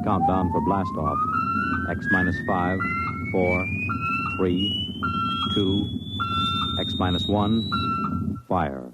countdown for blast-off. X minus 5, 4, 3, 2, X minus 1, fire.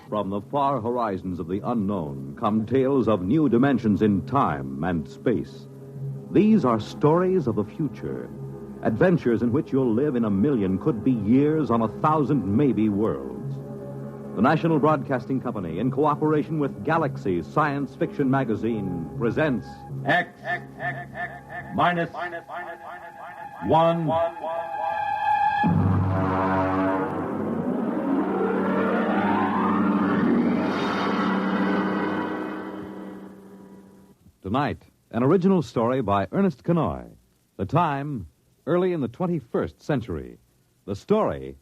From the far horizons of the unknown come tales of new dimensions in time and space. These are stories of the future, adventures in which you'll live in a million, could be years, on 1,000 maybe worlds. The National Broadcasting Company, in cooperation with Galaxy Science Fiction Magazine, presents X minus 1. Tonight, an original story by Ernest Kenoy. The time, early in the 21st century. The story,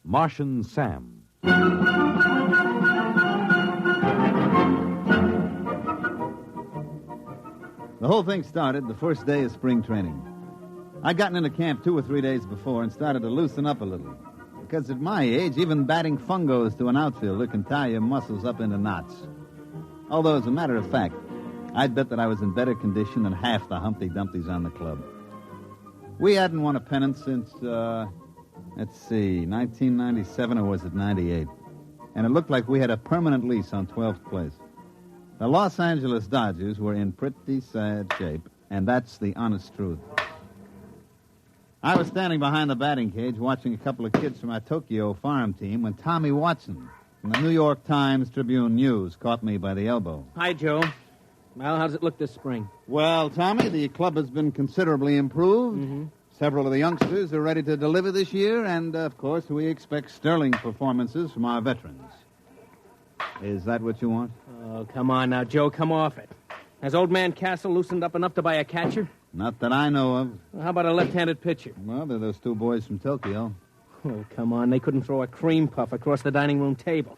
Martian Sam. The whole thing started the first day of spring training. I'd gotten into camp 2 or 3 days before and started to loosen up a little. Because at my age, even batting fungos to an outfielder can tie your muscles up into knots. Although, as a matter of fact, I'd bet that I was in better condition than half the Humpty Dumptys on the club. We hadn't won a pennant since, 1997, or was it 98? And it looked like we had a permanent lease on 12th place. The Los Angeles Dodgers were in pretty sad shape, and that's the honest truth. I was standing behind the batting cage watching a couple of kids from our Tokyo farm team when Tommy Watson from the New York Times Tribune News caught me by the elbow. Hi, Joe. Well, how does it look this spring? Well, Tommy, the club has been considerably improved. Mm-hmm. Several of the youngsters are ready to deliver this year, and, of course, we expect sterling performances from our veterans. Is that what you want? Oh, come on now, Joe, come off it. Has old man Castle loosened up enough to buy a catcher? Not that I know of. Well, how about a left-handed pitcher? Well, they're those 2 boys from Tokyo. Oh, come on, they couldn't throw a cream puff across the dining room table.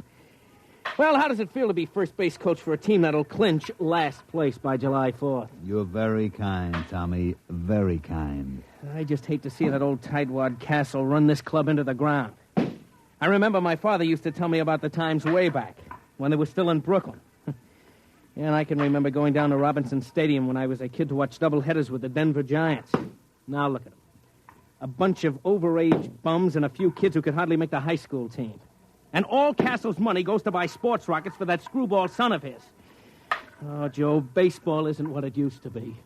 Well, how does it feel to be first base coach for a team that'll clinch last place by July 4th? You're very kind, Tommy. Very kind. I just hate to see that old tightwad Castle run this club into the ground. I remember my father used to tell me about the times way back, when they were still in Brooklyn. And I can remember going down to Robinson Stadium when I was a kid to watch doubleheaders with the Denver Giants. Now look at them. A bunch of overage bums and a few kids who could hardly make the high school team. And all Castle's money goes to buy sports rockets for that screwball son of his. Oh, Joe, baseball isn't what it used to be.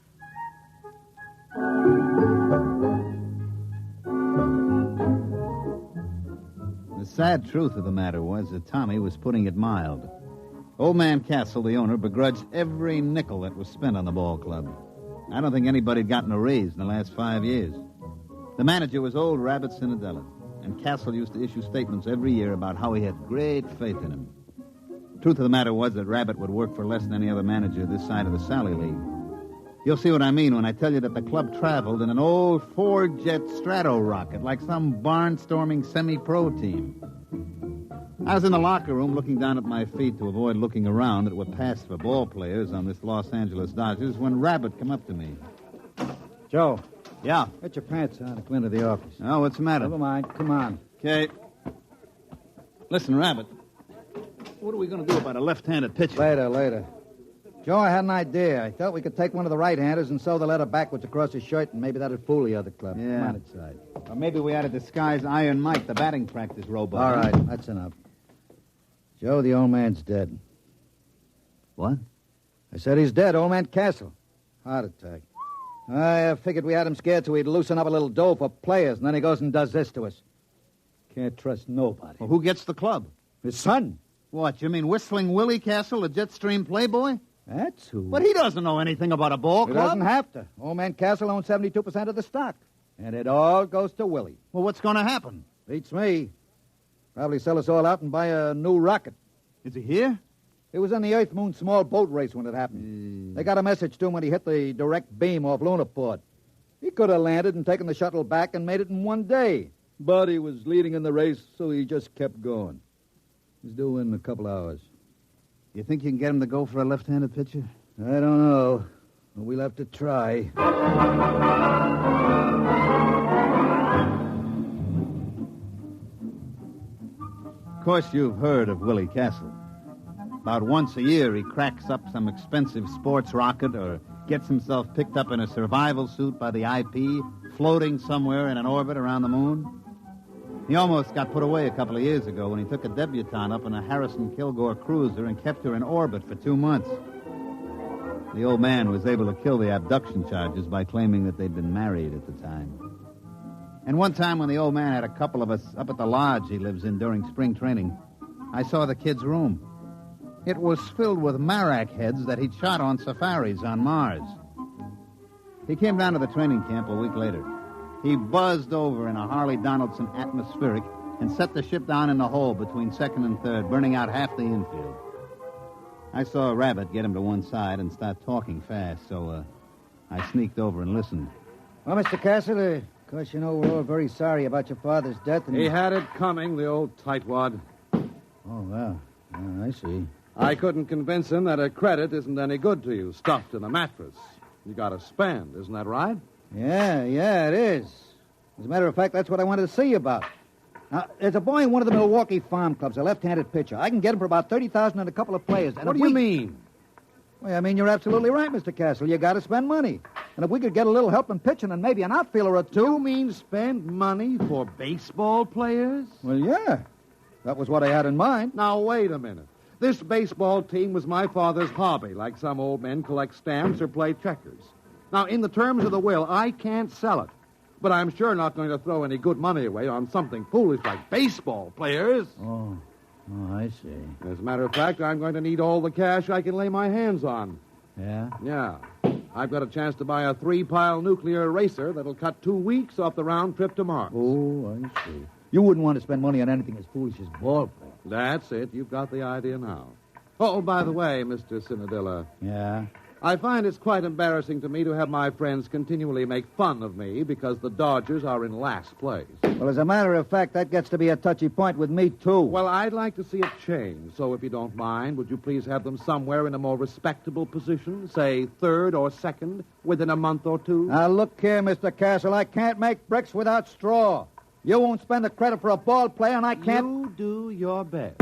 The sad truth of the matter was that Tommy was putting it mild. Old man Castle, the owner, begrudged every nickel that was spent on the ball club. I don't think anybody had gotten a raise in the last 5 years. The manager was old Rabbit Cinderella. And Castle used to issue statements every year about how he had great faith in him. Truth of the matter was that Rabbit would work for less than any other manager this side of the Sally League. You'll see what I mean when I tell you that the club traveled in an old 4-jet Strato rocket like some barnstorming semi-pro team. I was in the locker room looking down at my feet to avoid looking around that were passed for ball players on this Los Angeles Dodgers when Rabbit come up to me. Joe. Yeah? Get your pants on and come into the office. Oh, what's the matter? Never mind. Come on. Okay. Listen, Rabbit, what are we going to do about a left-handed pitcher? Later. Joe, I had an idea. I thought we could take one of the right-handers and sew the letter backwards across his shirt, and maybe that'd fool the other club. Yeah. Come on inside. Or maybe we ought to disguise Iron Mike, the batting practice robot. All right, that's enough. Joe, the old man's dead. What? I said he's dead, old man Castle. Heart attack. I figured we had him scared so he'd loosen up a little dough for players, and then he goes and does this to us. Can't trust nobody. Well, who gets the club? His son. What, you mean Whistling Willie Castle, the Jetstream playboy? That's who. But he doesn't know anything about a ball He club. doesn't have to. Old man Castle owns 72% of the stock. And it all goes to Willie. Well, what's going to happen? Beats me. Probably sell us all out and buy a new rocket. Is he here? He was in the Earth-Moon small boat race when it happened. They got a message to him when he hit the direct beam off Lunaport. He could have landed and taken the shuttle back and made it in one day. But he was leading in the race, so he just kept going. He's due in a couple hours. You think you can get him to go for a left-handed pitcher? I don't know. We'll have to try. Of course, you've heard of Willie Castle. About once a year, he cracks up some expensive sports rocket or gets himself picked up in a survival suit by the IP, floating somewhere in an orbit around the moon. He almost got put away a couple of years ago when he took a debutante up in a Harrison Kilgore cruiser and kept her in orbit for 2 months. The old man was able to kill the abduction charges by claiming that they'd been married at the time. And one time when the old man had a couple of us up at the lodge he lives in during spring training, I saw the kid's room. It was filled with marak heads that he'd shot on safaris on Mars. He came down to the training camp a week later. He buzzed over in a Harley Donaldson atmospheric and set the ship down in the hole between second and third, burning out half the infield. I saw a rabbit get him to one side and start talking fast, so I sneaked over and listened. Well, Mr. Castle, of course, you know we're all very sorry about your father's death. And He had it coming, the old tightwad. Oh, well, I see. I couldn't convince him that a credit isn't any good to you, stuffed in a mattress. You got to spend, isn't that right? Yeah, it is. As a matter of fact, that's what I wanted to see you about. Now, there's a boy in one of the Milwaukee farm clubs, a left-handed pitcher. I can get him for about $30,000 and a couple of players. And What do you mean? Well, I mean, you're absolutely right, Mr. Castle. You got to spend money. And if we could get a little help in pitching and maybe an outfielder or two... You mean spend money for baseball players? Well, yeah. That was what I had in mind. Now, wait a minute. This baseball team was my father's hobby, like some old men collect stamps or play checkers. Now, in the terms of the will, I can't sell it. But I'm sure not going to throw any good money away on something foolish like baseball players. Oh, I see. As a matter of fact, I'm going to need all the cash I can lay my hands on. Yeah? Yeah. I've got a chance to buy a 3-pile nuclear eraser that'll cut 2 weeks off the round trip to Mars. Oh, I see. You wouldn't want to spend money on anything as foolish as ball play. That's it. You've got the idea now. Oh, by the way, Mr. Cinadilla, Yeah? I find it's quite embarrassing to me to have my friends continually make fun of me because the Dodgers are in last place. Well, as a matter of fact, that gets to be a touchy point with me, too. Well, I'd like to see it change. So if you don't mind, would you please have them somewhere in a more respectable position, say third or second, within a month or two? Now, look here, Mr. Castle. I can't make bricks without straw. You won't spend the credit for a ball player, and I can't... You do your best.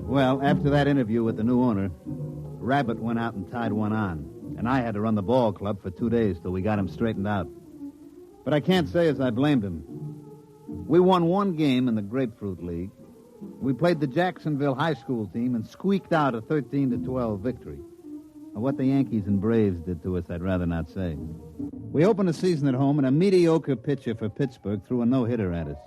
Well, after that interview with the new owner, Rabbit went out and tied one on, and I had to run the ball club for 2 days till we got him straightened out. But I can't say as I blamed him. We won one game in the Grapefruit League. We played the Jacksonville High School team and squeaked out a 13-12 victory. What the Yankees and Braves did to us, I'd rather not say. We opened the season at home, and a mediocre pitcher for Pittsburgh threw a no-hitter at us.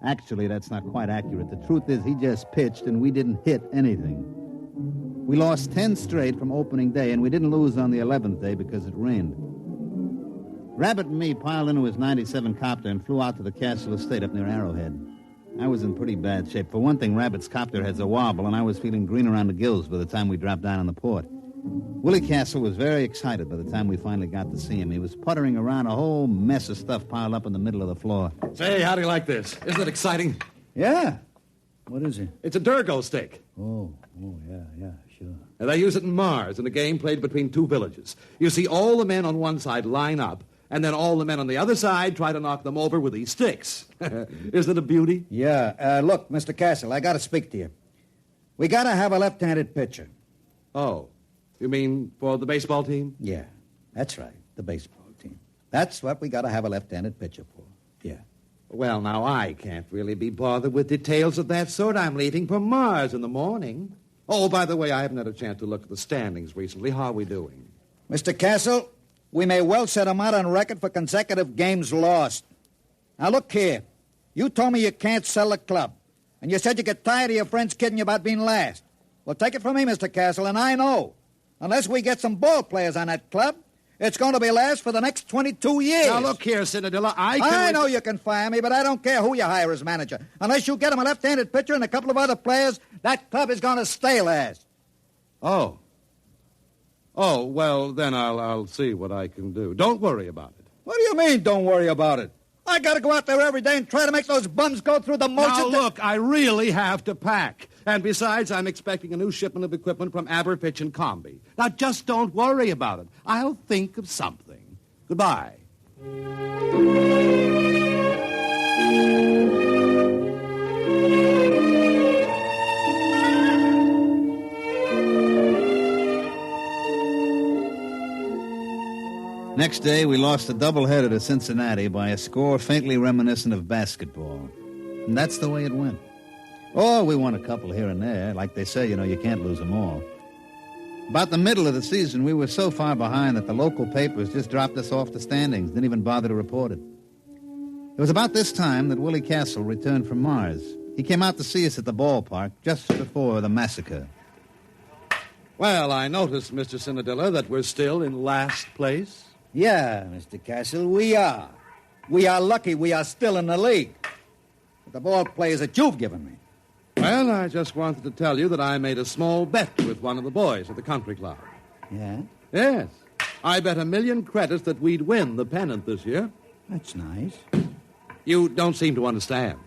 Actually, that's not quite accurate. The truth is he just pitched, and we didn't hit anything. We lost 10 straight from opening day, and we didn't lose on the 11th day because it rained. Rabbit and me piled into his 97 copter and flew out to the Castle Estate up near Arrowhead. I was in pretty bad shape. For one thing, Rabbit's copter has a wobble, and I was feeling green around the gills by the time we dropped down on the port. Willie Castle was very excited by the time we finally got to see him. He was puttering around a whole mess of stuff piled up in the middle of the floor. Say, how do you like this? Isn't it exciting? Yeah? What is it? It's a Durgo stick. Oh, yeah, sure. And they use it in Mars in a game played between two villages. You see, all the men on one side line up, and then all the men on the other side try to knock them over with these sticks. Isn't it a beauty? Yeah. Look, Mr. Castle, I got to speak to you. We got to have a left-handed pitcher. Oh, you mean for the baseball team? Yeah, that's right, the baseball team. That's what we got to have a left-handed pitcher for. Yeah. Well, now, I can't really be bothered with details of that sort. I'm leaving for Mars in the morning. Oh, by the way, I haven't had a chance to look at the standings recently. How are we doing? Mr. Castle, we may well set him out on record for consecutive games lost. Now, look here. You told me you can't sell the club. And you said you get tired of your friends kidding you about being last. Well, take it from me, Mr. Castle, and I know. Unless we get some ball players on that club, it's going to be last for the next 22 years. Now, look here, Cinadilla, I know you can fire me, but I don't care who you hire as manager. Unless you get him a left-handed pitcher and a couple of other players, that club is going to stay last. Oh. Oh, well, then I'll see what I can do. Don't worry about it. What do you mean, don't worry about it? I got to go out there every day and try to make those bums go through the motions. Now, look, I really have to pack. And besides, I'm expecting a new shipment of equipment from Aberfitch and Comby. Now, just don't worry about it. I'll think of something. Goodbye. Next day, we lost a doubleheader to Cincinnati by a score faintly reminiscent of basketball. And that's the way it went. Oh, we won a couple here and there. Like they say, you can't lose them all. About the middle of the season, we were so far behind that the local papers just dropped us off the standings, didn't even bother to report it. It was about this time that Willie Castle returned from Mars. He came out to see us at the ballpark just before the massacre. Well, I noticed, Mr. Cinadilla, that we're still in last place. Yeah, Mr. Castle, we are. We are lucky we are still in the league. With the ball players that you've given me. Well, I just wanted to tell you that I made a small bet with one of the boys at the country club. Yeah? Yes. I bet 1,000,000 credits that we'd win the pennant this year. That's nice. You don't seem to understand.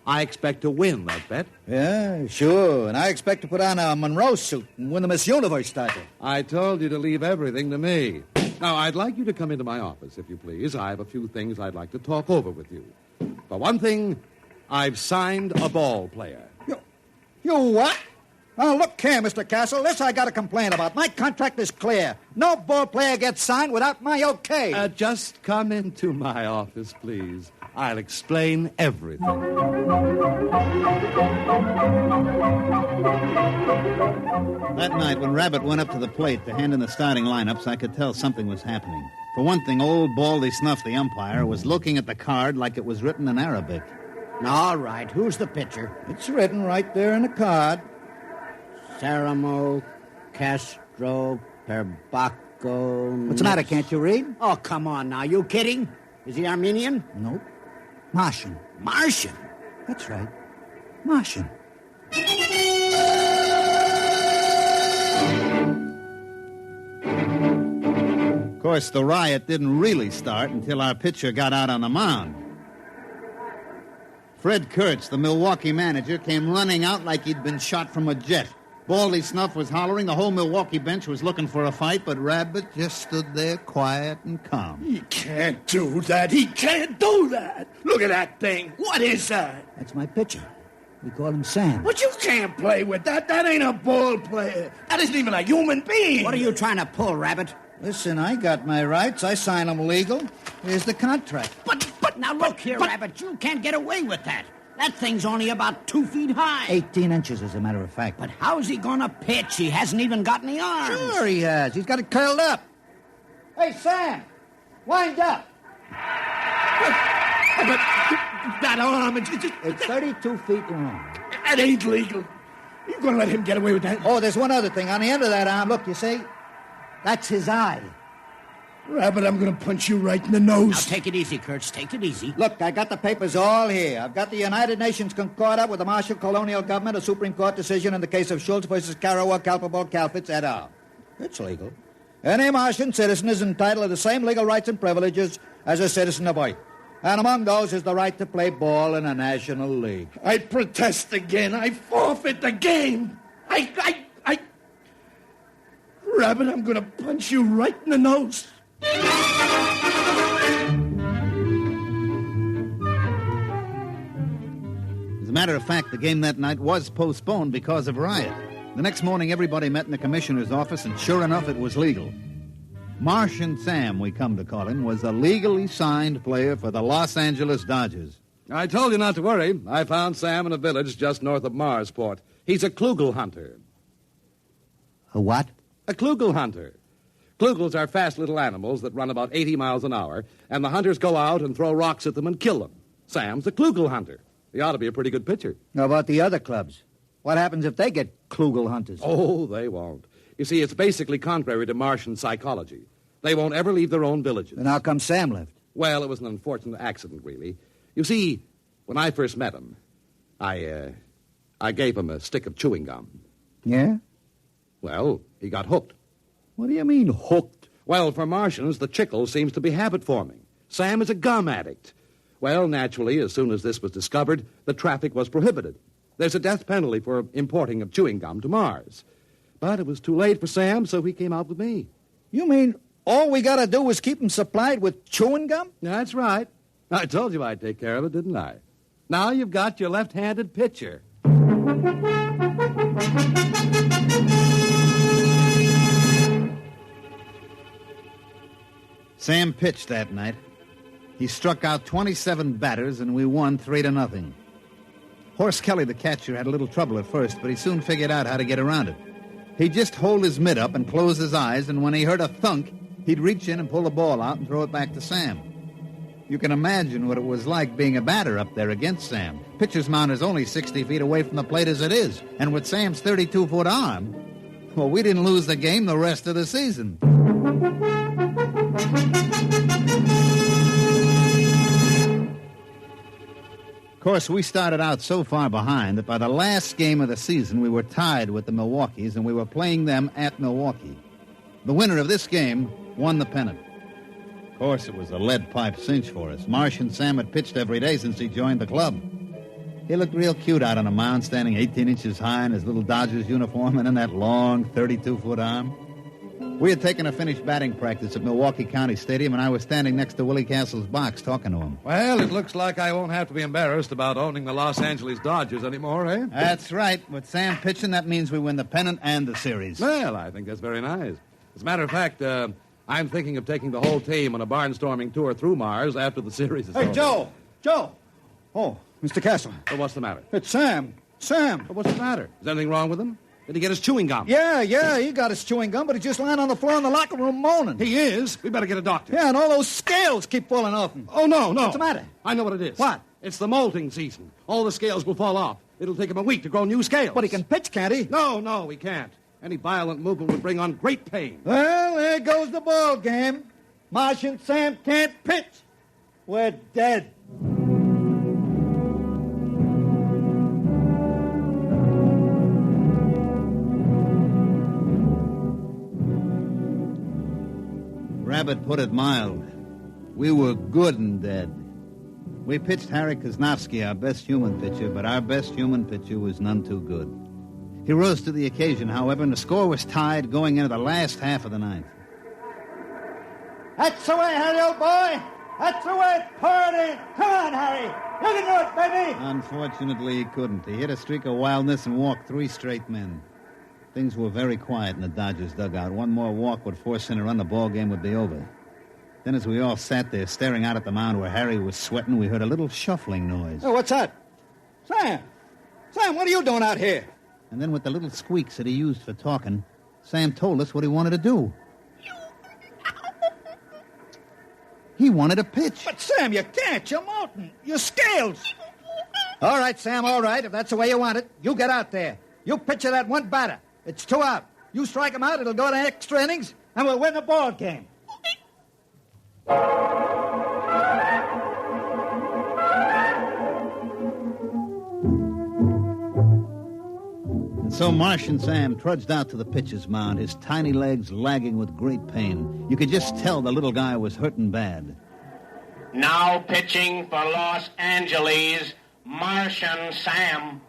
I expect to win that bet. Yeah, sure. And I expect to put on a Monroe suit and win the Miss Universe title. I told you to leave everything to me. Now, I'd like you to come into my office, if you please. I have a few things I'd like to talk over with you. For one thing, I've signed a ball player. You what? Oh, look here, Mr. Castle. This I got a complaint about. My contract is clear. No ball player gets signed without my okay. Just come into my office, please. I'll explain everything. That night, when Rabbit went up to the plate to hand in the starting lineups, I could tell something was happening. For one thing, old Baldy Snuff, the umpire, was looking at the card like it was written in Arabic. All right, who's the pitcher? It's written right there in the card. Saramo Castro Perbaco. What's the matter? Can't you read? Oh, come on now. You kidding? Is he Armenian? Nope. Martian. Martian? That's right. Martian. Of course, the riot didn't really start until our pitcher got out on the mound. Fred Kurtz, the Milwaukee manager, came running out like he'd been shot from a jet. Baldy Snuff was hollering. The whole Milwaukee bench was looking for a fight, but Rabbit just stood there quiet and calm. He can't do that. He can't do that. Look at that thing. What is that? That's my pitcher. We call him Sam. But you can't play with that. That ain't a ball player. That isn't even a human being. What are you trying to pull, Rabbit? Listen, I got my rights. I sign them legal. Here's the contract. But now look here, Rabbit. You can't get away with that. That thing's only about 2 feet high. 18 inches, as a matter of fact. But how's he gonna pitch? He hasn't even got any arms. Sure he has. He's got it curled up. Hey, Sam, wind up. But that arm, it's 32 feet long. that ain't legal. You gonna let him get away with that? Oh, there's one other thing. On the end of that arm, look, you see? That's his eye. Rabbit, I'm gonna punch you right in the nose. Now take it easy, Kurtz. Take it easy. Look, I got the papers all here. I've got the United Nations Concordat with the Marshall Colonial Government, a Supreme Court decision in the case of Schultz versus Karawa, Kalpabal, Kalfitz, et al. It's legal. Any Martian citizen is entitled to the same legal rights and privileges as a citizen of Earth. And among those is the right to play ball in a national league. I protest again. I forfeit the game. Rabbit, I'm gonna punch you right in the nose. As a matter of fact, the game that night was postponed because of riot. The next morning, everybody met in the commissioner's office, and sure enough, it was legal. Martian Sam, we come to call him, was a legally signed player for the Los Angeles Dodgers. I told you not to worry. I found Sam in a village just north of Marsport. He's a klugel hunter. A what? A klugel hunter. Klugels are fast little animals that run about 80 miles an hour, and the hunters go out and throw rocks at them and kill them. Sam's a klugel hunter. He ought to be a pretty good pitcher. How about the other clubs? What happens if they get klugel hunters? Oh, they won't. You see, it's basically contrary to Martian psychology. They won't ever leave their own villages. Then how come Sam left? Well, it was an unfortunate accident, really. You see, when I first met him, I gave him a stick of chewing gum. Yeah? Well, he got hooked. What do you mean, hooked? Well, for Martians, the chicle seems to be habit-forming. Sam is a gum addict. Well, naturally, as soon as this was discovered, the traffic was prohibited. There's a death penalty for importing of chewing gum to Mars. But it was too late for Sam, so he came out with me. You mean all we got to do is keep him supplied with chewing gum? That's right. I told you I'd take care of it, didn't I? Now you've got your left-handed pitcher. Sam pitched that night. He struck out 27 batters, and we won 3-0. Horace Kelly, the catcher, had a little trouble at first, but he soon figured out how to get around it. He'd just hold his mitt up and close his eyes, and when he heard a thunk, he'd reach in and pull the ball out and throw it back to Sam. You can imagine what it was like being a batter up there against Sam. Pitcher's mound is only 60 feet away from the plate as it is, and with Sam's 32-foot arm, well, we didn't lose the game the rest of the season. Of course, we started out so far behind that by the last game of the season, we were tied with the Milwaukees, and we were playing them at Milwaukee. The winner of this game won the pennant. Of course, it was a lead-pipe cinch for us. Martian Sam had pitched every day since he joined the club. He looked real cute out on the mound, standing 18 inches high in his little Dodgers uniform and in that long 32-foot arm. We had taken a finished batting practice at Milwaukee County Stadium, and I was standing next to Willie Castle's box talking to him. Well, it looks like I won't have to be embarrassed about owning the Los Angeles Dodgers anymore, eh? That's right. With Sam pitching, that means we win the pennant and the series. Well, I think that's very nice. As a matter of fact, I'm thinking of taking the whole team on a barnstorming tour through Mars after the series is over. Hey, Joe! Joe! Oh, Mr. Castle. Well, what's the matter? It's Sam. Sam. Well, what's the matter? Is anything wrong with him? Did he get his chewing gum? Yeah, he got his chewing gum, but he's just lying on the floor in the locker room moaning. He is? We better get a doctor. Yeah, and all those scales keep falling off him. Oh, no. What's the matter? I know what it is. What? It's the molting season. All the scales will fall off. It'll take him a week to grow new scales. But he can pitch, can't he? No, he can't. Any violent movement would bring on great pain. Well, there goes the ball game. Martian Sam can't pitch. We're dead. Rabbit put it mild. We were good and dead. We pitched Harry Kosnowski, our best human pitcher, but our best human pitcher was none too good. He rose to the occasion, however, and the score was tied going into the last half of the ninth. That's the way, Harry, old boy. That's the way. Pour it in. Come on, Harry. You can do it, baby. Unfortunately, he couldn't. He hit a streak of wildness and walked 3 straight men. Things were very quiet in the Dodgers' dugout. One more walk would force in a run, the ball game would be over. Then as we all sat there staring out at the mound where Harry was sweating, we heard a little shuffling noise. Oh, what's that? Sam! Sam, what are you doing out here? And then with the little squeaks that he used for talking, Sam told us what he wanted to do. He wanted to pitch. But, Sam, you can't. You're molten. Your scales. All right, Sam, all right. If that's the way you want it, you get out there. You pitch that one batter. It's 2 out. You strike him out, it'll go to extra innings, and we'll win the ball game. And so Martian Sam trudged out to the pitcher's mound, his tiny legs lagging with great pain. You could just tell the little guy was hurting bad. Now pitching for Los Angeles, Martian Sam.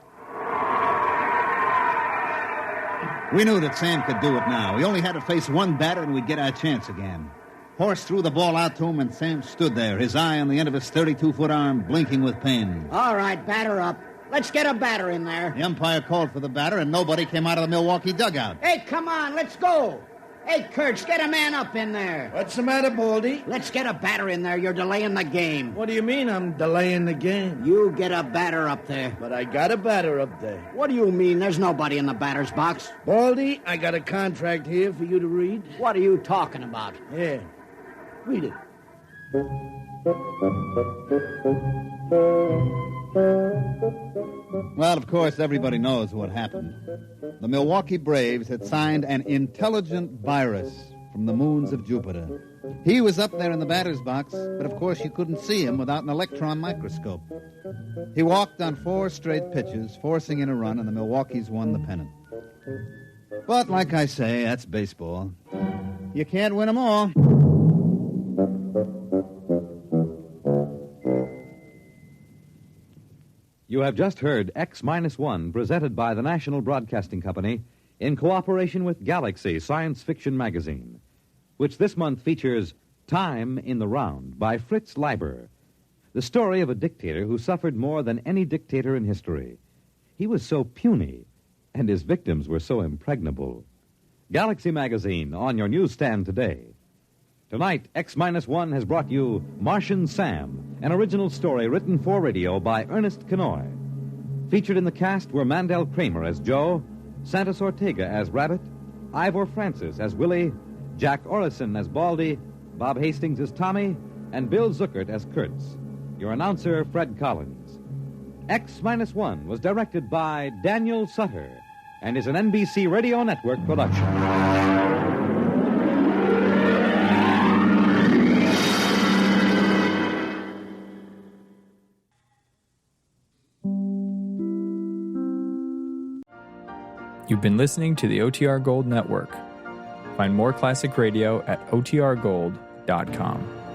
We knew that Sam could do it now. We only had to face one batter and we'd get our chance again. Horace threw the ball out to him, and Sam stood there, his eye on the end of his 32-foot arm, blinking with pain. All right, batter up. Let's get a batter in there. The umpire called for the batter, and nobody came out of the Milwaukee dugout. Hey, come on, let's go. Hey, Kurtz, get a man up in there. What's the matter, Baldy? Let's get a batter in there. You're delaying the game. What do you mean I'm delaying the game? You get a batter up there. But I got a batter up there. What do you mean? There's nobody in the batter's box. Baldy, I got a contract here for you to read. What are you talking about? Here. Read it. Well, of course, everybody knows what happened. The Milwaukee Braves had signed an intelligent virus from the moons of Jupiter. He was up there in the batter's box, but of course you couldn't see him without an electron microscope. He walked on 4 straight pitches, forcing in a run, and the Milwaukees won the pennant. But like I say, that's baseball. You can't win them all. You have just heard X-1, presented by the National Broadcasting Company in cooperation with Galaxy Science Fiction Magazine, which this month features Time in the Round by Fritz Leiber, the story of a dictator who suffered more than any dictator in history. He was so puny, and his victims were so impregnable. Galaxy Magazine on your newsstand today. Tonight, X-1 has brought you Martian Sam, an original story written for radio by Ernest Kenoy. Featured in the cast were Mandel Kramer as Joe, Santos Ortega as Rabbit, Ivor Francis as Willie, Jack Orison as Baldy, Bob Hastings as Tommy, and Bill Zuckert as Kurtz. Your announcer, Fred Collins. X-1 was directed by Daniel Sutter and is an NBC Radio Network production. You've been listening to the OTR Gold Network. Find more classic radio at otrgold.com.